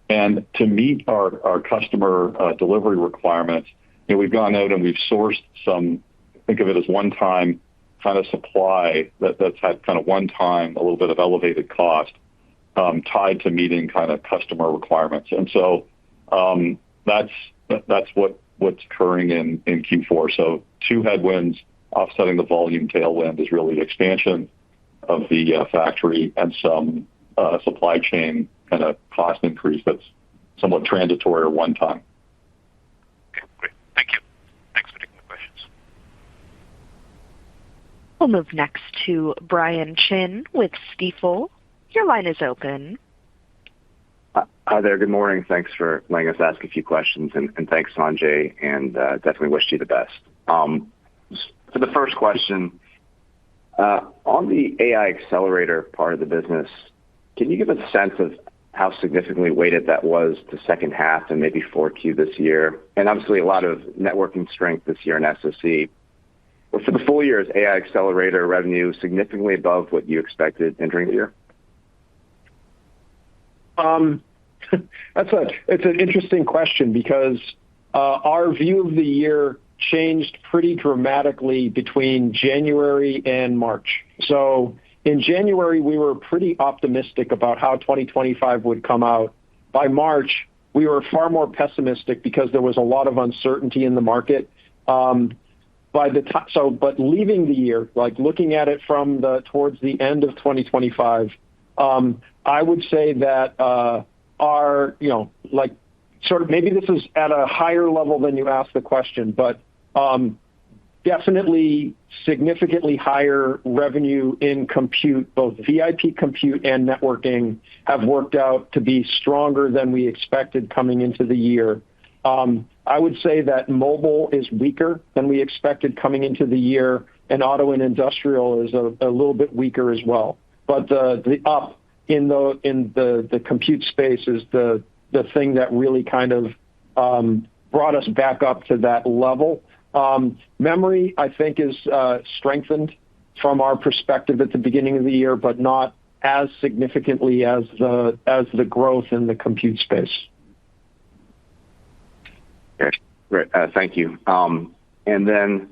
And to meet our customer delivery requirements, we've gone out and we've sourced some, think of it as one-time kind of supply that's had kind of one-time, a little bit of elevated cost tied to meeting kind of customer requirements. And so that's what's occurring in Q4. So two headwinds offsetting the volume tailwind is really expansion of the factory and some supply chain kind of cost increase that's somewhat transitory or one time. Okay, great. Thank you. Thanks for taking the questions. We'll move next to Brian Chin with Stifel. Your line is open. Hi there. Good morning. Thanks for letting us ask a few questions, and thanks, Sanjay, and definitely wish you the best. For the first question, on the AI accelerator part of the business, can you give us a sense of how significantly weighted that was to second half and maybe 4Q this year? And obviously a lot of networking strength this year in SoC. But for the full year, is AI accelerator revenue significantly above what you expected entering the year? It's an interesting question because our view of the year changed pretty dramatically between January and March. So in January, we were pretty optimistic about how 2025 would come out. By March, we were far more pessimistic because there was a lot of uncertainty in the market. But leaving the year, like looking at it from towards the end of 2025, I would say that our, like sort of maybe this is at a higher level than you asked the question, but definitely significantly higher revenue in compute, both VIP compute and networking have worked out to be stronger than we expected coming into the year. I would say that mobile is weaker than we expected coming into the year, and auto and industrial is a little bit weaker as well. But the up in the compute space is the thing that really kind of brought us back up to that level. Memory, I think, is strengthened from our perspective at the beginning of the year, but not as significantly as the growth in the compute space. Okay, great. Thank you. And then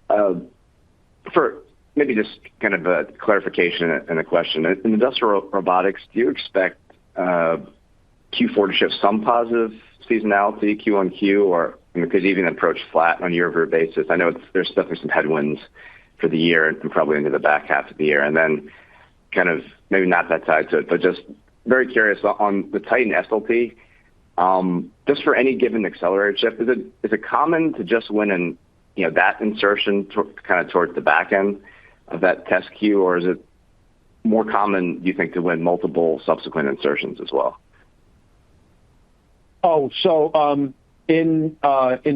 for maybe just kind of a clarification and a question. In industrial robotics, do you expect Q4 to show some positive seasonality, Q on Q, or could you even approach flat on a year-over-year basis? I know there's definitely some headwinds for the year and probably into the back half of the year. And then kind of maybe not that tied to it, but just very curious on the Titan SLT. Just for any given accelerator chip, is it common to just win in that insertion kind of towards the back end of that test queue, or is it more common, do you think, to win multiple subsequent insertions as well? Oh, so in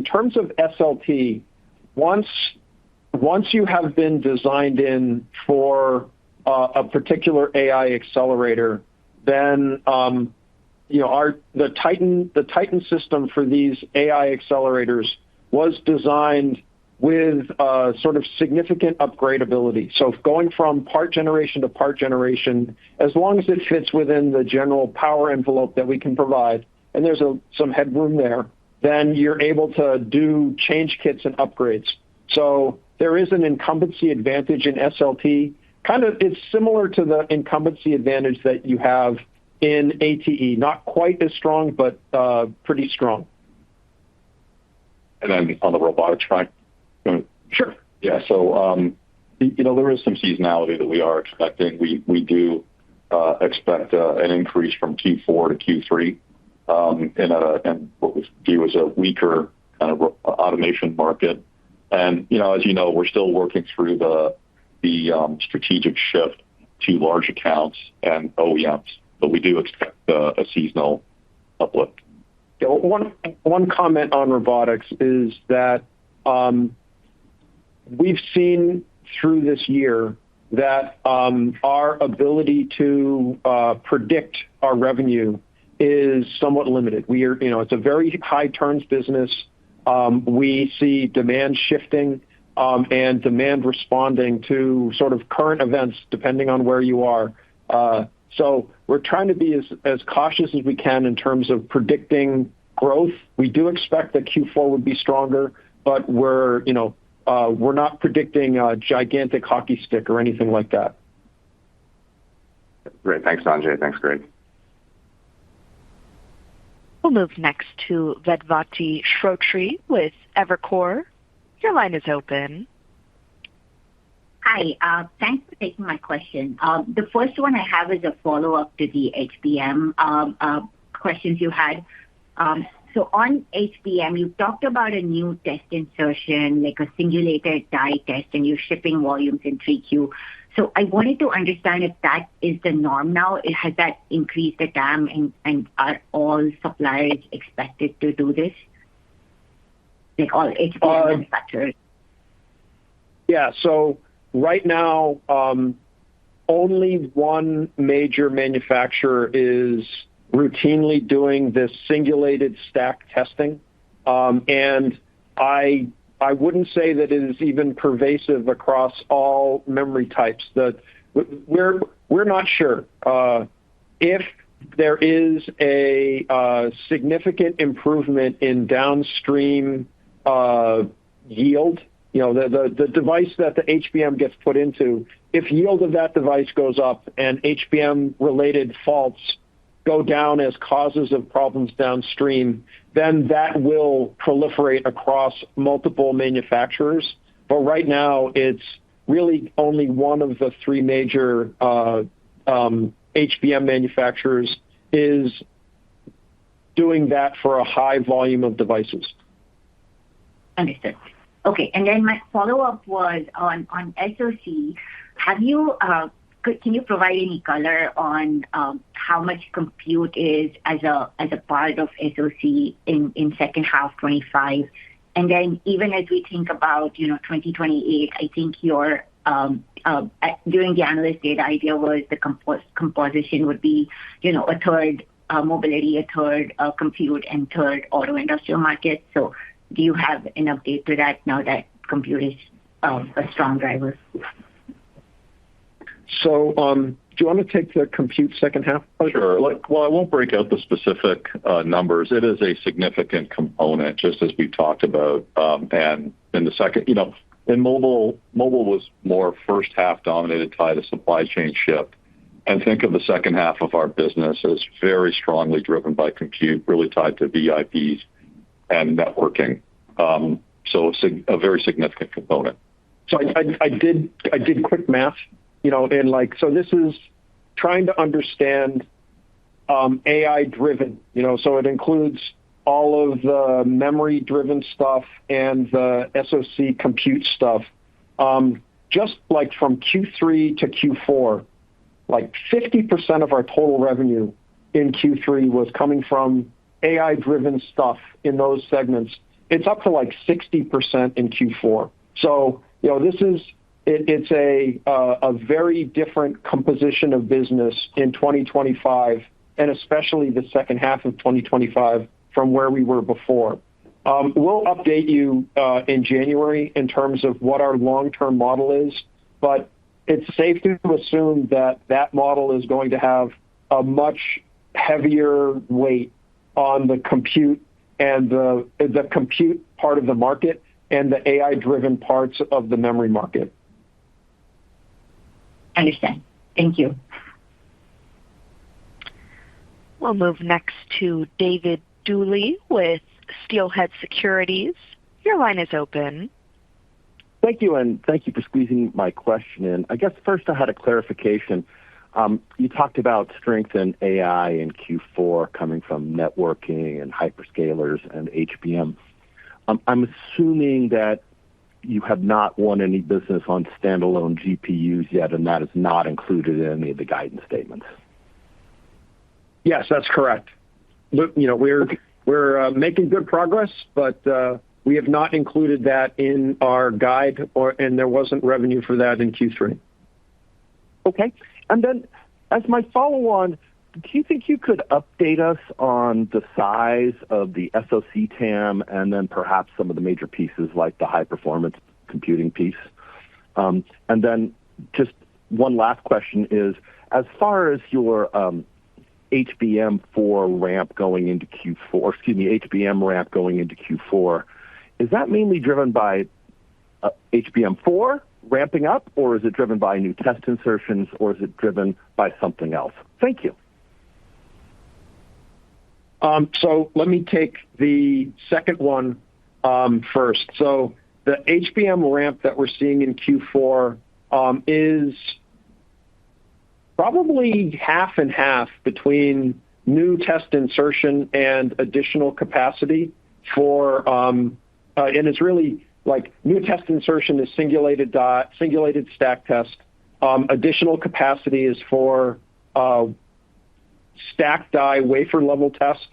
terms of SLT, once you have been designed in for a particular AI accelerator, then the Titan system for these AI accelerators was designed with sort of significant upgradability. So going from part generation to part generation, as long as it fits within the general power envelope that we can provide, and there's some headroom there, then you're able to do change kits and upgrades. So there is an incumbency advantage in SLT. Kind of, it's similar to the incumbency advantage that you have in ATE. Not quite as strong, but pretty strong. And then on the robotics front? Sure. Yeah, so, there is some seasonality that we are expecting. We do expect an increase from Q4 to Q3 in what we view as a weaker kind of automation market. And, as you know, we're still working through the strategic shift to large accounts and OEMs, but we do expect a seasonal uplift. Yeah, one comment on robotics is that we've seen through this year that our ability to predict our revenue is somewhat limited. It's a very high turns business. We see demand shifting and demand responding to sort of current events depending on where you are. So we're trying to be as cautious as we can in terms of predicting growth. We do expect that Q4 would be stronger, but we're not predicting a gigantic hockey stick or anything like that. Great. Thanks, Sanjay. Thanks, Greg. We'll move next to Vedvati Shrotre with Evercore. Your line is open. Hi. Thanks for taking my question. The first one I have is a follow-up to the HBM questions you had. So on HBM, you talked about a new test insertion, like a singulated die test, and you're shipping volumes in 3Q. So I wanted to understand if that is the norm now. Has that increased the TAM, and are all suppliers expected to do this? Like all HBM manufacturers? Yeah, so right now, only one major manufacturer is routinely doing this singulated stack testing. And I wouldn't say that it is even pervasive across all memory types. We're not sure if there is a significant improvement in downstream yield. The device that the HBM gets put into, if yield of that device goes up and HBM-related faults go down as causes of problems downstream, then that will proliferate across multiple manufacturers. But right now, it's really only one of the three major HBM manufacturers is doing that for a high volume of devices. Understood. Okay, and then my follow-up was on SoC. Have you can you provide any color on how much compute is as a part of SoC in second half 25? And then even as we think about 2028, I think your during the analyst day, the idea was the composition would be a third mobility, a third compute, and third auto industrial market. So do you have an update to that now that compute is a strong driver? So do you want to take the compute second half? Sure. Well, I won't break out the specific numbers. It is a significant component, just as we talked about. And in the second, in mobile was more first half dominated, tied to supply chain shift. And think of the second half of our business as very strongly driven by compute, really tied to VIPs and networking. So a very significant component. So I did quick math, and so this is trying to understand AI driven, so it includes all of the memory driven stuff and the SoC compute stuff. Just like from Q3 to Q4, like 50% of our total revenue in Q3 was coming from AI driven stuff in those segments. It's up to like 60% in Q4. So, it's a very different composition of business in 2025, and especially the second half of 2025 from where we were before. We'll update you in January in terms of what our long-term model is, but it's safe to assume that model is going to have a much heavier weight on the compute and the compute part of the market and the AI-driven parts of the memory market. Understand. Thank you. We'll move next to David Duley with Steelhead Securities. Your line is open. Thank you, and thank you for squeezing my question in. I guess first I had a clarification. You talked about strength in AI in Q4 coming from networking and hyperscalers and HBM. I'm assuming that you have not won any business on standalone GPUs yet, and that is not included in any of the guidance statements. Yes, that's correct. Look, we're making good progress, but we have not included that in our guide, and there wasn't revenue for that in Q3. Okay. And then as my follow-on, do you think you could update us on the size of the SoC TAM and then perhaps some of the major pieces like the high-performance computing piece? And then just one last question is, as far as your HBM4 ramp going into Q4, HBM ramp going into Q4, is that mainly driven by HBM4 ramping up, or is it driven by new test insertions, or is it driven by something else? Thank you. So let me take the second one first. So the HBM ramp that we're seeing in Q4 is probably half and half between new test insertion and additional capacity for, and it's really like new test insertion is singulated stack test. Additional capacity is for stack die wafer level test.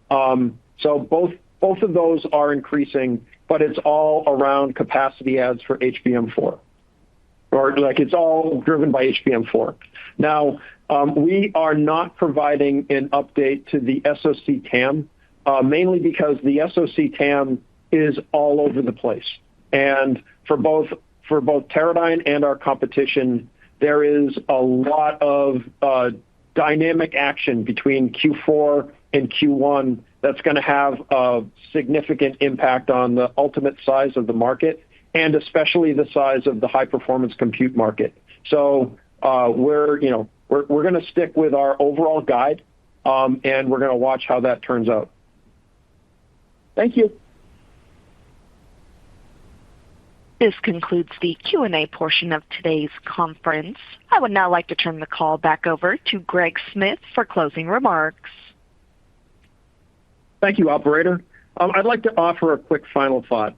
So both of those are increasing, but it's all around capacity adds for HBM4, or like it's all driven by HBM4. Now, we are not providing an update to the SoC TAM, mainly because the SoC TAM is all over the place. And for both Teradyne and our competition, there is a lot of dynamic action between Q4 and Q1 that's going to have a significant impact on the ultimate size of the market, and especially the size of the high-performance compute market. So we're going to stick with our overall guide, and we're going to watch how that turns out. Thank you. This concludes the Q&A portion of today's conference. I would now like to turn the call back over to Greg Smith for closing remarks. Thank you, operator. I'd like to offer a quick final thought.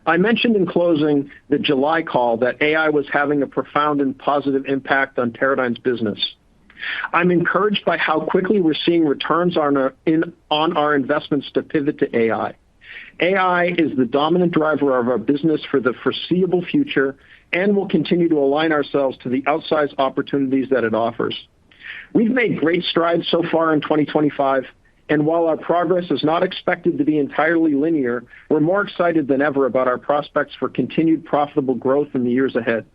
I mentioned in closing the July call that AI was having a profound and positive impact on Teradyne's business. I'm encouraged by how quickly we're seeing returns on our investments to pivot to AI. AI is the dominant driver of our business for the foreseeable future, and we'll continue to align ourselves to the outsized opportunities that it offers. We've made great strides so far in 2025, and while our progress is not expected to be entirely linear, we're more excited than ever about our prospects for continued profitable growth in the years ahead.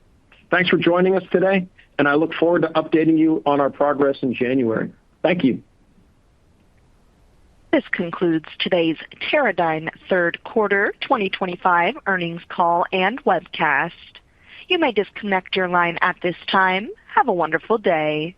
Thanks for joining us today, and I look forward to updating you on our progress in January. Thank you. This concludes today's Teradyne third quarter 2025 earnings call and webcast. You may disconnect your line at this time. Have a wonderful day.